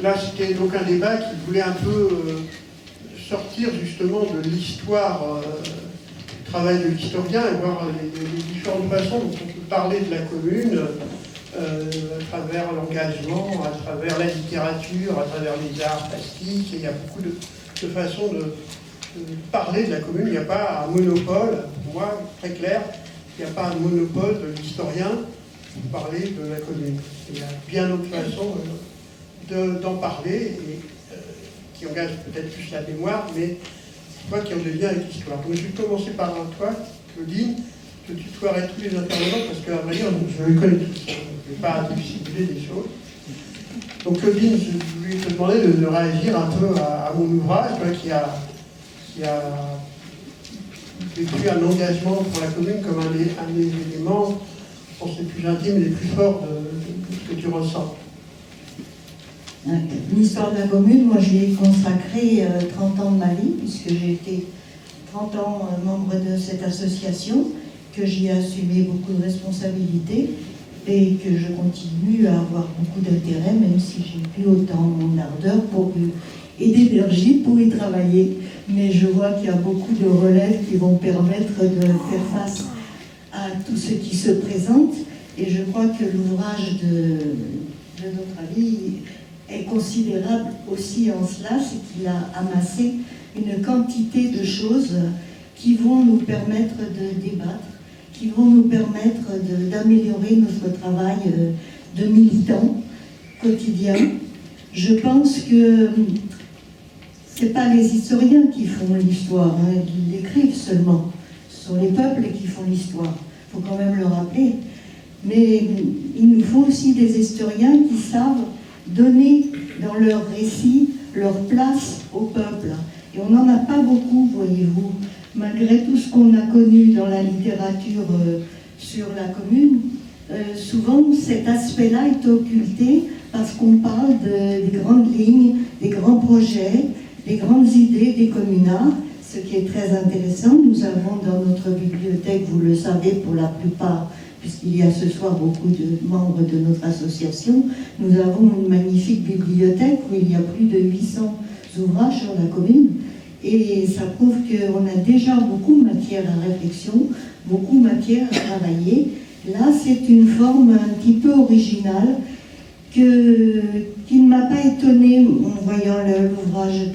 là, c'était donc un débat qui voulait un peu sortir justement de l'histoire, du travail de l'historien, et voir les différentes façons dont on peut parler de la commune à travers l'engagement, à travers la littérature, à travers les arts plastiques. Et il y a beaucoup de façons de parler de la commune. Il n'y a pas un monopole, pour moi, très clair, il n'y a pas un monopole de l'historien pour parler de la commune. Il y a bien d'autres façons d'en parler, et qui engagent peut-être plus la mémoire, mais toi qui ont des liens avec l'histoire. Donc je vais commencer par toi, Claudine. Je tutoierai tous les intervenants parce qu'à vrai dire, je les connais tous. Je ne vais pas dissimuler des choses. Donc Claudine, je voulais te demander de réagir un peu à mon ouvrage, toi qui a vécu un engagement pour la commune comme un des éléments, je pense, les plus intimes et les plus forts de ce que tu ressens. L'histoire de la commune, moi j'y ai consacré 30 ans de ma vie, puisque j'ai été 30 ans membre de cette association, que j'y ai assumé beaucoup de responsabilités et que je continue à avoir beaucoup d'intérêt, même si j'ai plus autant mon ardeur et d'énergie pour y travailler. Mais je vois qu'il y a beaucoup de relèves qui vont permettre de faire face à tout ce qui se présente. Et je crois que l'ouvrage de notre ami est considérable aussi en cela, c'est qu'il a amassé une quantité de choses qui vont nous permettre de débattre, qui vont nous permettre d'améliorer notre travail de militants quotidien. Je pense que ce n'est pas les historiens qui font l'histoire, hein, ils l'écrivent seulement. Ce sont les peuples qui font l'histoire, il faut quand même le rappeler. Mais il nous faut aussi des historiens qui savent donner dans leur récit leur place au peuple. Et on n'en a pas beaucoup, voyez-vous. Malgré tout ce qu'on a connu dans la littérature sur la commune, souvent cet aspect-là est occulté parce qu'on parle des grandes lignes, des grands projets, des grandes idées des communards, ce qui est très intéressant. Nous avons dans notre bibliothèque, vous le savez pour la plupart, puisqu'il y a ce soir beaucoup de membres de notre association, nous avons une magnifique bibliothèque où il y a plus de 800 ouvrages sur la commune. Et ça prouve qu'on a déjà beaucoup de matière à réflexion, beaucoup de matière à travailler. Là, c'est une forme un petit peu originale qui ne m'a pas étonnée en voyant l'ouvrage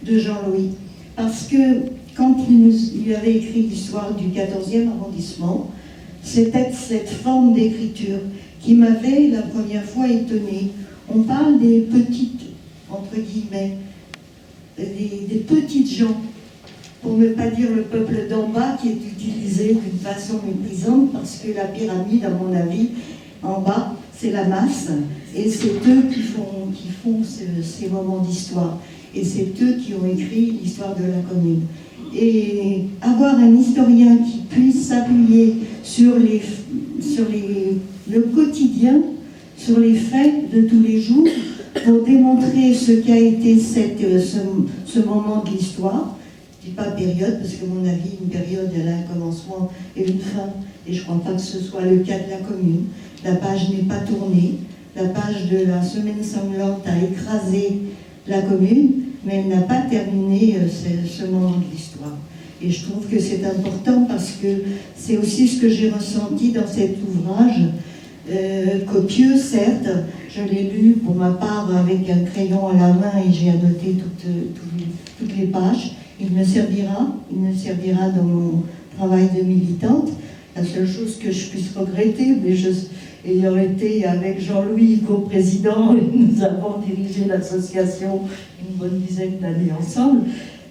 de Jean-Louis. Parce que quand il avait écrit l'histoire du 14e arrondissement, c'était cette forme d'écriture qui m'avait la première fois étonnée. On parle des petites, entre guillemets, des petites gens, pour ne pas dire le peuple d'en bas qui est utilisé d'une façon méprisante, parce que la pyramide, à mon avis, en bas, c'est la masse, et c'est eux qui font ces moments d'histoire, et c'est eux qui ont écrit l'histoire de la commune. Et avoir un historien qui puisse s'appuyer sur le quotidien, sur les faits de tous les jours, pour démontrer ce qu'a été ce moment de l'histoire. Je ne dis pas période, parce que à mon avis, une période, elle a un commencement et une fin, et je ne crois pas que ce soit le cas de la commune. La page n'est pas tournée, la page de la semaine sanglante a écrasé la commune, mais elle n'a pas terminé ce moment de l'histoire. Et je trouve que c'est important parce que c'est aussi ce que j'ai ressenti dans cet ouvrage, copieux certes, je l'ai lu pour ma part avec un crayon à la main et j'ai annoté toutes les pages. Il me servira dans mon travail de militante. La seule chose que je puisse regretter, mais ayant été avec Jean-Louis co-président, nous avons dirigé l'association une bonne dizaine d'années ensemble.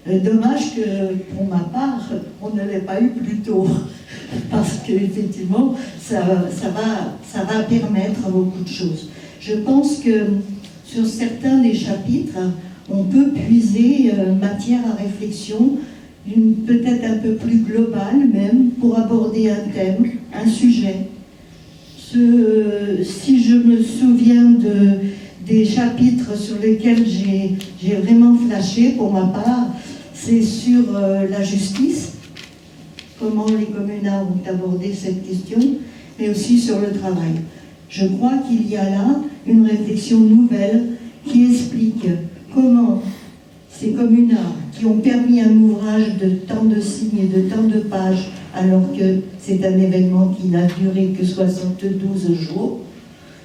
Dommage que, pour ma part, on ne l'ait pas eu plus tôt, parce qu'effectivement, ça va permettre beaucoup de choses. Je pense que sur certains des chapitres, on peut puiser matière à réflexion, peut-être un peu plus globale même, pour aborder un thème, un sujet. Si je me souviens des chapitres sur lesquels j'ai vraiment flashé, pour ma part, c'est sur la justice, comment les communards ont abordé cette question, mais aussi sur le travail. Je crois qu'il y a là une réflexion nouvelle qui explique comment ces communards qui ont permis un ouvrage de tant de signes et de tant de pages, alors que c'est un événement qui n'a duré que 72 jours,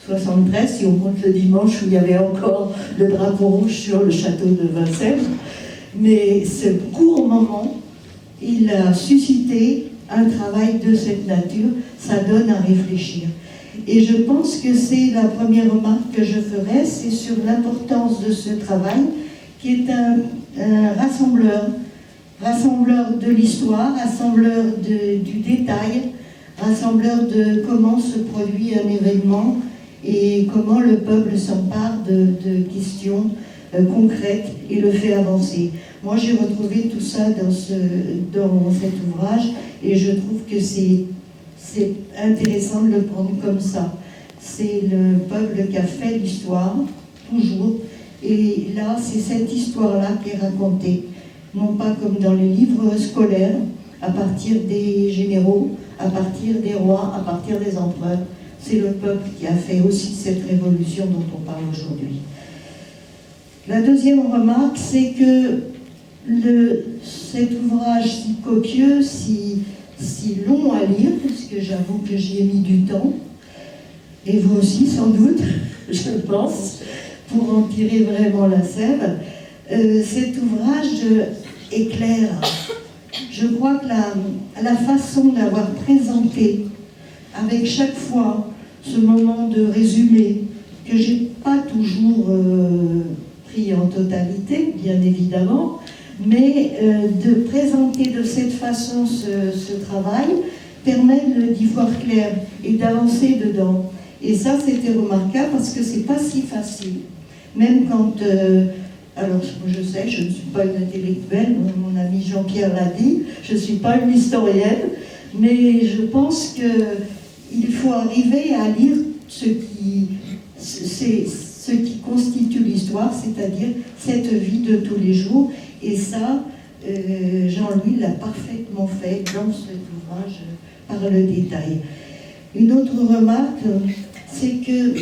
73 si on compte le dimanche où il y avait encore le drapeau rouge sur le château de Vincennes. Mais ce court moment, il a suscité un travail de cette nature, ça donne à réfléchir. Et je pense que c'est la première remarque que je ferai, c'est sur l'importance de ce travail, qui est un rassembleur de l'histoire, rassembleur du détail, rassembleur de comment se produit un événement et comment le peuple s'empare de questions concrètes et le fait avancer. Moi, j'ai retrouvé tout ça dans cet ouvrage et je trouve que c'est intéressant de le prendre comme ça. C'est le peuple qui a fait l'histoire, toujours, et là, c'est cette histoire-là qui est racontée, non pas comme dans les livres scolaires, à partir des généraux, à partir des rois, à partir des empereurs. C'est le peuple qui a fait aussi cette révolution dont on parle aujourd'hui. La deuxième remarque, c'est que cet ouvrage si copieux, si long à lire, puisque j'avoue que j'y ai mis du temps, et vous aussi sans doute, je pense, pour en tirer vraiment la sève, cet ouvrage éclaire. Je crois que la façon d'avoir présenté, avec chaque fois ce moment de résumé, que j'ai pas toujours pris en totalité, bien évidemment, mais de présenter de cette façon ce travail permet d'y voir clair et d'avancer dedans. Et ça, c'était remarquable parce que c'est pas si facile. Même quand... alors, je sais, je ne suis pas une intellectuelle, mon ami Jean-Pierre l'a dit, je ne suis pas une historienne, mais je pense qu'il faut arriver à lire ce qui constitue l'histoire, c'est-à-dire cette vie de tous les jours. Et ça, Jean-Louis l'a parfaitement fait dans cet ouvrage par le détail. Une autre remarque, c'est que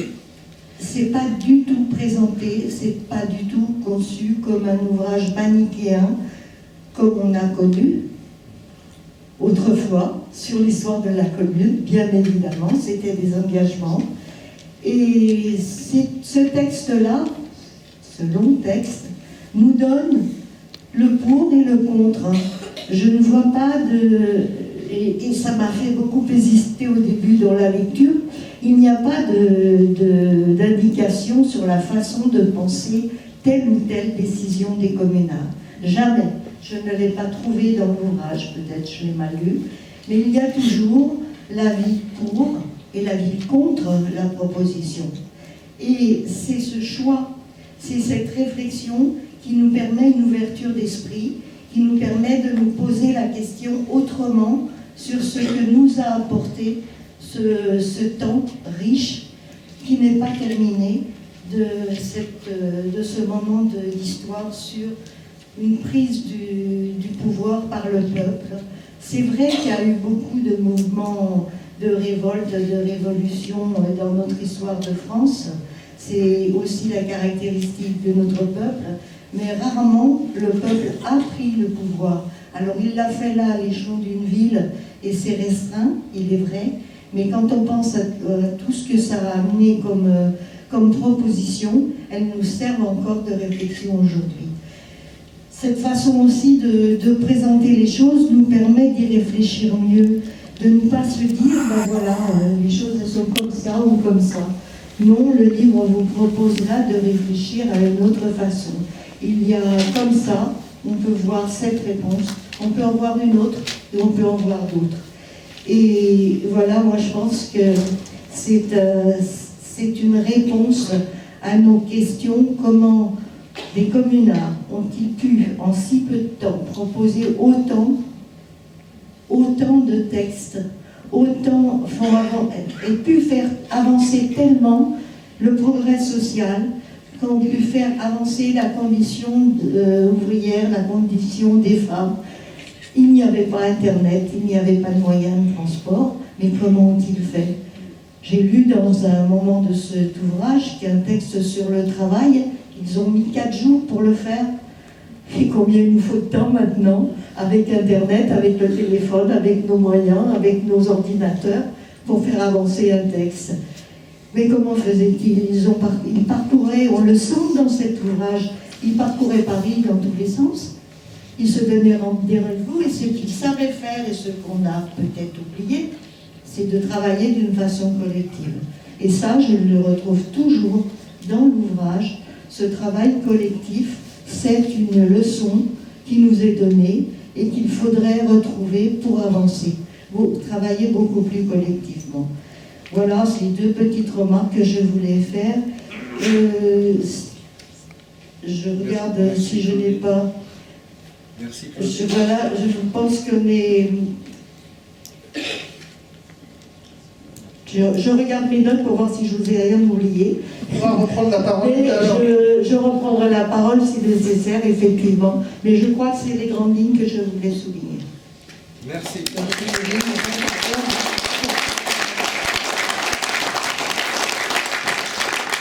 c'est pas du tout présenté, c'est pas du tout conçu comme un ouvrage manichéen, comme on a connu autrefois sur l'histoire de la commune, bien évidemment, c'était des engagements. Et ce texte-là, ce long texte, nous donne le pour et le contre. Je ne vois pas et ça m'a fait beaucoup hésiter au début dans la lecture, il n'y a pas d'indication sur la façon de penser telle ou telle décision des communards. Jamais. Je ne l'ai pas trouvé dans l'ouvrage, peut-être je l'ai mal lu, mais il y a toujours l'avis pour et l'avis contre la proposition. Et c'est ce choix, c'est cette réflexion qui nous permet une ouverture d'esprit, qui nous permet de nous poser la question autrement sur ce que nous a apporté ce temps riche qui n'est pas terminé de ce moment de l'histoire sur une prise du pouvoir par le peuple. C'est vrai qu'il y a eu beaucoup de mouvements de révolte, de révolution dans notre histoire de France. C'est aussi la caractéristique de notre peuple, mais rarement le peuple a pris le pouvoir. Alors il l'a fait là à l'échelon d'une ville et c'est restreint, il est vrai, mais quand on pense à tout ce que ça a amené comme proposition, elles nous servent encore de réflexion aujourd'hui. Cette façon aussi de présenter les choses nous permet d'y réfléchir mieux, de ne pas se dire, ben voilà, les choses elles sont comme ça ou comme ça. Non, le livre vous proposera de réfléchir à une autre façon. Il y a comme ça, on peut voir cette réponse, on peut en voir une autre et on peut en voir d'autres. Et voilà, moi je pense que c'est une réponse à nos questions. Comment les communards ont-ils pu, en si peu de temps, proposer autant de textes, et pu faire avancer tellement le progrès social, qu'ont pu faire avancer la condition ouvrière, la condition des femmes. Il n'y avait pas Internet, il n'y avait pas de moyens de transport, mais comment ont-ils fait? J'ai lu dans un moment de cet ouvrage qu'un texte sur le travail, ils ont mis 4 jours pour le faire. Et combien il nous faut de temps maintenant, avec Internet, avec le téléphone, avec nos moyens, avec nos ordinateurs, pour faire avancer un texte. Mais comment faisaient-ils? Ils parcouraient, on le sent dans cet ouvrage, ils parcouraient Paris dans tous les sens. Ils se donnaient rendez-vous, et ce qu'ils savaient faire, et ce qu'on a peut-être oublié, c'est de travailler d'une façon collective. Et ça, je le retrouve toujours dans l'ouvrage. Ce travail collectif, c'est une leçon qui nous est donnée et qu'il faudrait retrouver pour avancer, travailler beaucoup plus collectivement. Voilà, ces 2 petites remarques que je voulais faire. Je regarde si je n'ai pas... Merci. Voilà, je pense que je regarde mes notes pour voir si je vous ai rien oublié. On va reprendre la parole. Je reprendrai la parole si nécessaire, effectivement. Mais je crois que c'est les grandes lignes que je voulais souligner. Merci.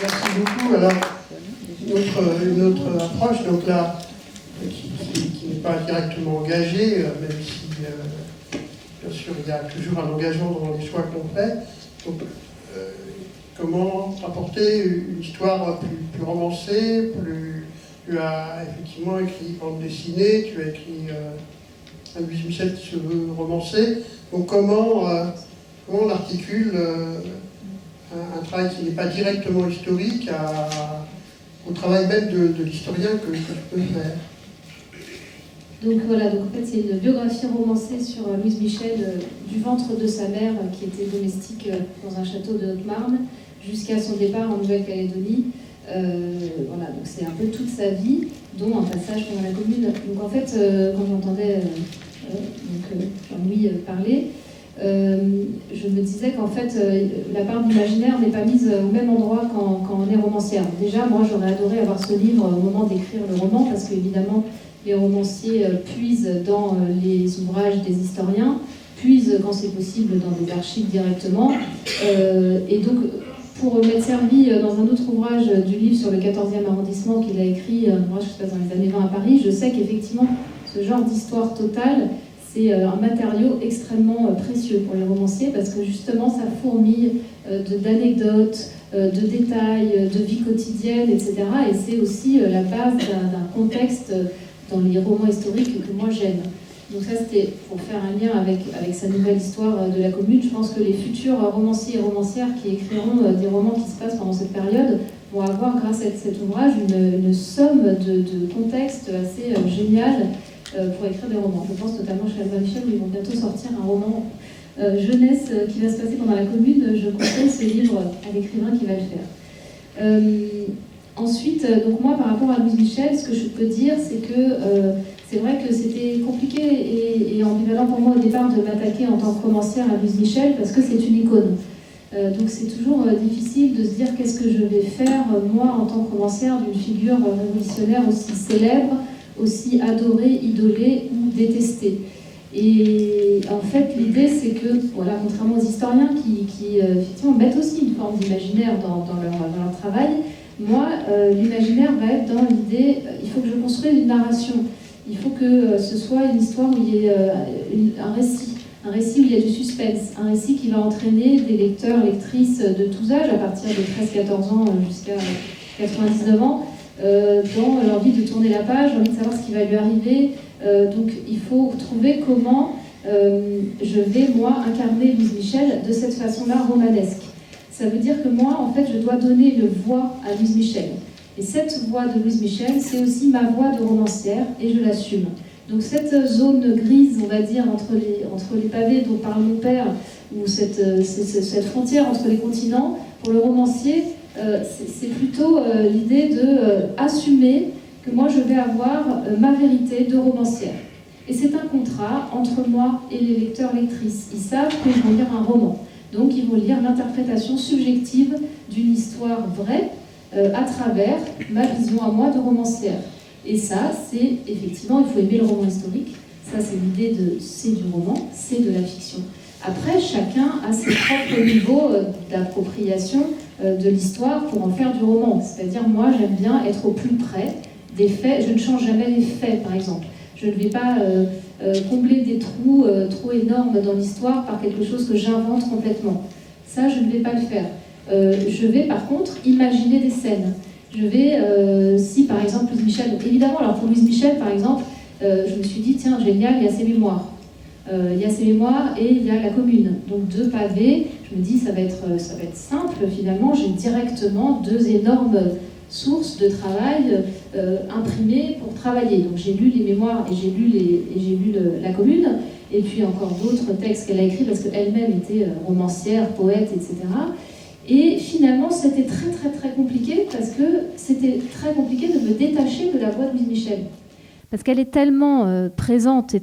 Merci beaucoup. Alors, une autre approche, donc là, qui n'est pas directement engagée, même si, bien sûr, il y a toujours un engagement dans les choix qu'on fait. Donc, comment apporter une histoire plus romancée, tu as effectivement écrit bande dessinée, tu as écrit un Louise Michel qui se veut romancé. Donc comment on articule un travail qui n'est pas directement historique au travail même de l'historien que je peux faire? Donc voilà, donc en fait c'est une biographie romancée sur Louise Michel du ventre de sa mère qui était domestique dans un château de Haute-Marne jusqu'à son départ en Nouvelle-Calédonie. Voilà, donc c'est un peu toute sa vie, dont un passage pendant la Commune. Donc en fait, quand j'entendais Jean-Louis parler, je me disais qu'en fait la part d'imaginaire n'est pas mise au même endroit quand on est romancière. Déjà, moi j'aurais adoré avoir ce livre au moment d'écrire le roman, parce qu'évidemment les romanciers puisent dans les ouvrages des historiens, puisent quand c'est possible dans des archives directement. Et donc, pour m'être servi dans un autre ouvrage du livre sur le 14e arrondissement qu'il a écrit, un ouvrage qui se passe dans les années 20 à Paris, je sais qu'effectivement, ce genre d'histoire totale, c'est un matériau extrêmement précieux pour les romanciers, parce que justement, ça fourmille d'anecdotes, de détails, de vie quotidienne, etc. Et c'est aussi la base d'un contexte dans les romans historiques que moi j'aime. Donc ça, c'était pour faire un lien avec sa nouvelle histoire de la Commune. Je pense que les futurs romanciers et romancières qui écriront des romans qui se passent pendant cette période vont avoir, grâce à cet ouvrage, une somme de contextes assez génial pour écrire des romans. Je pense notamment chez Albin Michel, où ils vont bientôt sortir un roman jeunesse qui va se passer pendant la Commune. Je conseille ce livre à l'écrivain qui va le faire. Ensuite, donc moi, par rapport à Louise Michel, ce que je peux dire, c'est que c'est vrai que c'était compliqué et ambivalent pour moi au départ de m'attaquer en tant que romancière à Louise Michel, parce que c'est une icône. Donc c'est toujours difficile de se dire qu'est-ce que je vais faire, moi, en tant que romancière, d'une figure révolutionnaire aussi célèbre, aussi adorée, idolée ou détestée. Et en fait, l'idée, c'est que, voilà, contrairement aux historiens qui effectivement mettent aussi une forme d'imaginaire dans leur travail, moi, l'imaginaire va être dans l'idée, il faut que je construise une narration, il faut que ce soit une histoire où il y ait un récit où il y a du suspense, un récit qui va entraîner des lecteurs, lectrices de tous âges, à partir de 13-14 ans jusqu'à 99 ans, dans l'envie de tourner la page, l'envie de savoir ce qui va lui arriver. Donc il faut trouver comment je vais, moi, incarner Louise Michel de cette façon-là romanesque. Ça veut dire que moi, en fait, je dois donner une voix à Louise Michel. Et cette voix de Louise Michel, c'est aussi ma voix de romancière, et je l'assume. Donc cette zone grise, on va dire, entre les pavés dont parle mon père, ou cette frontière entre les continents, pour le romancier, c'est plutôt l'idée d'assumer que moi, je vais avoir ma vérité de romancière. Et c'est un contrat entre moi et les lecteurs-lectrices. Ils savent qu'ils vont lire un roman. Donc ils vont lire l'interprétation subjective d'une histoire vraie à travers ma vision à moi de romancière. Et ça, c'est effectivement, il faut aimer le roman historique. Ça, c'est l'idée c'est du roman, c'est de la fiction. Après, chacun a ses propres niveaux d'appropriation de l'histoire pour en faire du roman. C'est-à-dire, moi, j'aime bien être au plus près des faits. Je ne change jamais les faits, par exemple. Je ne vais pas combler des trous trop énormes dans l'histoire par quelque chose que j'invente complètement. Ça, je ne vais pas le faire. Je vais, par contre, imaginer des scènes. Je vais, si, par exemple, Louise Michel... Donc, évidemment, alors pour Louise Michel, par exemple, je me suis dit, tiens, génial, il y a ses mémoires. Il y a ses mémoires et il y a la commune. Donc 2 pavés, je me dis ça va être simple finalement, j'ai directement 2 énormes sources de travail imprimées pour travailler. Donc j'ai lu les mémoires et j'ai lu la commune, et puis encore d'autres textes qu'elle a écrits parce qu'elle-même était romancière, poète, etc. Et finalement c'était très très très compliqué parce que c'était très compliqué de me détacher de la voix de Louise Michel. Parce qu'elle est tellement présente et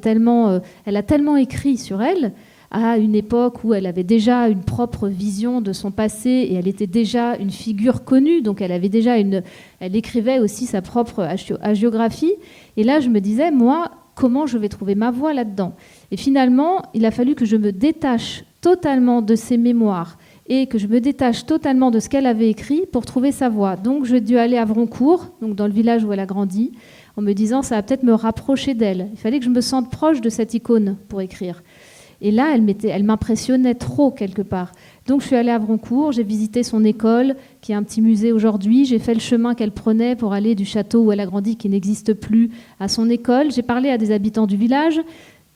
elle a tellement écrit sur elle, à une époque où elle avait déjà une propre vision de son passé et elle était déjà une figure connue, donc elle écrivait aussi sa propre hagiographie. Et là, je me disais, moi, comment je vais trouver ma voix là-dedans ? Et finalement, il a fallu que je me détache totalement de ses mémoires et que je me détache totalement de ce qu'elle avait écrit pour trouver sa voix. Donc, j'ai dû aller à Vroncourt, donc dans le village où elle a grandi, en me disant ça va peut-être me rapprocher d'elle. Il fallait que je me sente proche de cette icône pour écrire. Et là, elle m'impressionnait trop quelque part. Donc je suis allée à Vroncourt, j'ai visité son école, qui est un petit musée aujourd'hui. J'ai fait le chemin qu'elle prenait pour aller du château où elle a grandi, qui n'existe plus, à son école. J'ai parlé à des habitants du village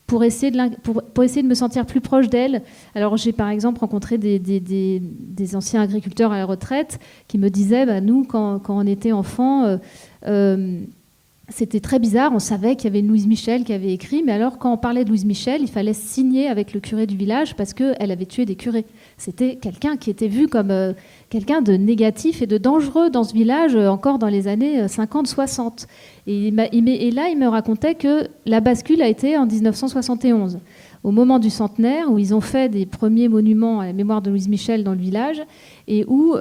pour essayer de me sentir plus proche d'elle. Alors j'ai par exemple rencontré des anciens agriculteurs à la retraite qui me disaient, nous, quand on était enfants... c'était très bizarre, on savait qu'il y avait une Louise Michel qui avait écrit, mais alors quand on parlait de Louise Michel, il fallait signer avec le curé du village parce qu'elle avait tué des curés. C'était quelqu'un qui était vu comme quelqu'un de négatif et de dangereux dans ce village, encore dans les années 50-60. Et là, il me racontait que la bascule a été en 1971, au moment du centenaire, où ils ont fait des premiers monuments à la mémoire de Louise Michel dans le village, et où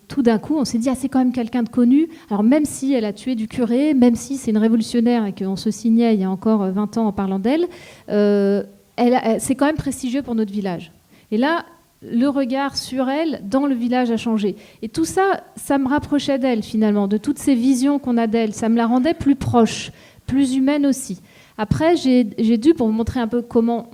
tout d'un coup on s'est dit c'est quand même quelqu'un de connu, alors même si elle a tué du curé, même si c'est une révolutionnaire et qu'on se signait il y a encore 20 ans en parlant d'elle, c'est quand même prestigieux pour notre village. Et là, le regard sur elle dans le village a changé. Et tout ça, ça me rapprochait d'elle finalement, de toutes ces visions qu'on a d'elle, ça me la rendait plus proche, plus humaine aussi. Après, j'ai dû, pour vous montrer un peu comment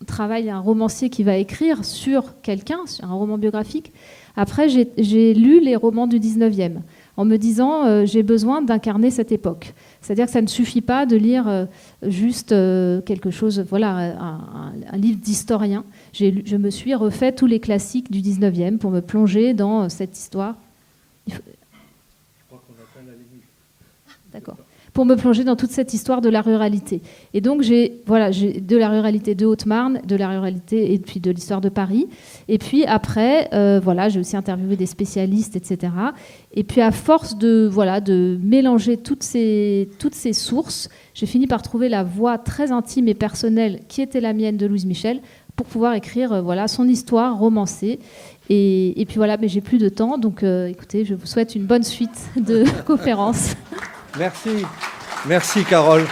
travaille un romancier qui va écrire sur quelqu'un, sur un roman biographique, après, j'ai lu les romans du 19e, en me disant j'ai besoin d'incarner cette époque. C'est-à-dire que ça ne suffit pas de lire juste quelque chose, voilà, un livre d'historien. Je me suis refait tous les classiques du 19e pour me plonger dans cette histoire. Je crois qu'on atteint la limite. D'accord. Pour me plonger dans toute cette histoire de la ruralité. Et donc, j'ai de la ruralité de Haute-Marne, de la ruralité et puis de l'histoire de Paris. Et puis après, j'ai aussi interviewé des spécialistes, etc. Et puis à force de mélanger toutes ces sources, j'ai fini par trouver la voix très intime et personnelle qui était la mienne de Louise Michel pour pouvoir écrire son histoire romancée. Et puis voilà, mais j'ai plus de temps. Donc écoutez, je vous souhaite une bonne suite de conférences. Merci. Merci, Carole.